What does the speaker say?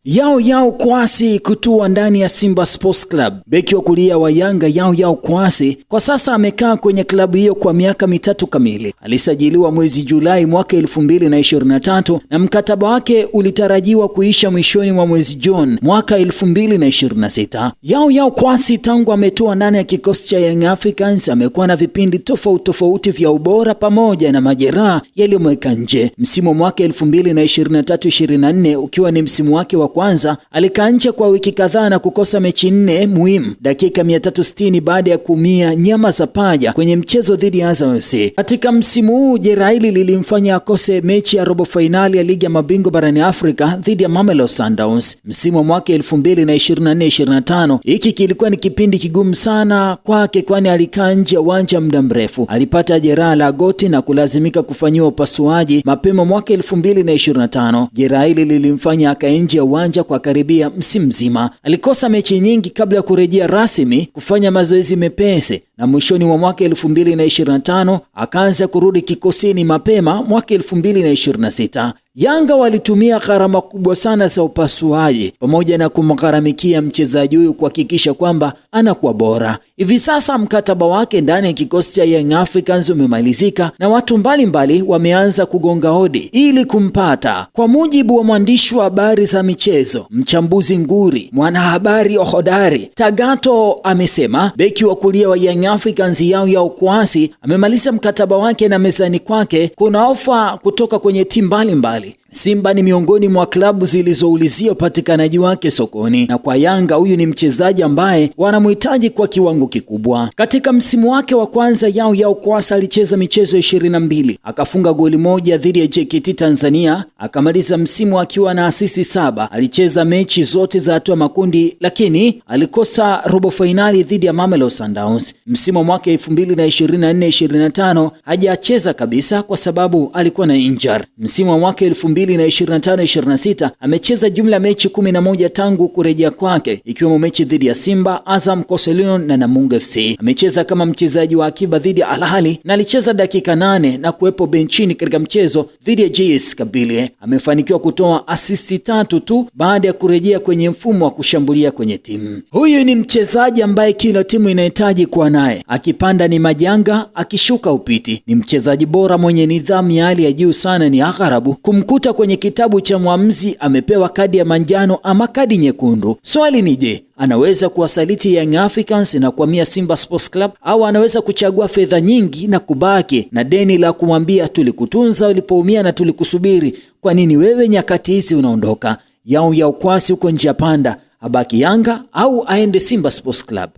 Yao Kouassi kutua ndani ya Simba Sports Club. Beki wa kulia wa Yanga Yao Kouassi kwa sasa amekaa kwenye klabu hiyo kwa miaka 3 kamili. Alisajiliwa mwezi Julai mwaka 2023 na mkataba wake ulitarajiwa kuisha mwishoni mwa mwezi Juni mwaka 2026. Yao Kouassi tangu ametoa ndani ya kikosi cha Young Africans amekuwa na vipindi tofauti vya ubora pamoja na majeraha yaliyomweka nje. Msimu mwaka 2023-24 ukiwa ni msimu wake wa kwanza, alikaa nje kwa wiki kadhaa na kukosa mechi 4 muhimu, dakika 360 baada ya kuumia nyama za paja kwenye mchezo dhidi ya Azam FC. Katika msimu huu jeraha hili lilimfanya akose mechi ya robo finali ya ligi ya mabingwa barani Afrika dhidi ya Mamelodi Sundowns. Msimu wa mwaka 2024-25 hiki kilikuwa ni kipindi kigumu sana kwake, kwani alikaa nje ya uwanja muda mrefu. Alipata jeraha la goti na kulazimika kufanyiwa upasuaji mapema mwaka 2025. Jeraha hili lilimfanya akae nje ya uwanja kwa karibia msimu mzima. Alikosa mechi nyingi kabla ya kurejea rasmi kufanya mazoezi mepesi, na mwishoni mwa mwaka 2025 akaanza kurudi kikosini mapema mwaka 2026. Yanga walitumia gharama kubwa sana za upasuaji pamoja na kumgharamikia mchezaji huyu kuhakikisha kwamba anakuwa bora. Hivi sasa mkataba wake ndani ya kikosi cha Young Africans umemalizika na watu mbalimbali wameanza kugonga hodi ili kumpata. Kwa mujibu wa mwandishi wa habari za michezo, mchambuzi nguri, mwanahabari hodari Tagato amesema beki wa kulia wa Young Africans Yao Kouassi amemaliza mkataba wake na mezani kwake kuna ofa kutoka kwenye timu mbalimbali. Simba ni miongoni mwa klabu zilizoulizia upatikanaji wake sokoni, na kwa Yanga huyu ni mchezaji ambaye wanamhitaji kwa kiwango kikubwa. Katika msimu wake wa kwanza Yao Kouassi alicheza michezo 22, akafunga goli moja dhidi ya JKT Tanzania, akamaliza msimu akiwa na asisi 7. Alicheza mechi zote za hatua makundi, lakini alikosa robo finali dhidi ya Mamelodi Sundowns. Msimu wa mwaka 2024-25 hajacheza kabisa kwa sababu alikuwa na injury. Msimu wa mwaka 2025-26 amecheza jumla mechi 11 tangu kurejea kwake, ikiwemo mechi dhidi ya Simba, Azam, Coastal Union na Namungo FC. Amecheza kama mchezaji wa akiba dhidi ya Al Ahly na alicheza dakika 8 na kuwepo benchini katika mchezo dhidi ya JS Kabylie. Amefanikiwa kutoa asisti 3 tu baada ya kurejea kwenye mfumo wa kushambulia kwenye timu. Huyu ni mchezaji ambaye kila timu inahitaji kuwa naye, akipanda ni majanga, akishuka upiti. Ni mchezaji bora mwenye nidhamu ya hali ya juu sana. Ni agharabu kumkuta kwenye kitabu cha mwamuzi amepewa kadi ya manjano ama kadi nyekundu. Swali ni je, anaweza kuwasaliti Young Africans na kuhamia Simba Sports Club, au anaweza kuchagua fedha nyingi na kubaki na deni la kumwambia tulikutunza ulipoumia na tulikusubiri, kwa nini wewe nyakati hizi unaondoka? Yao Kouassi uko njia panda, abaki Yanga au aende Simba Sports Club?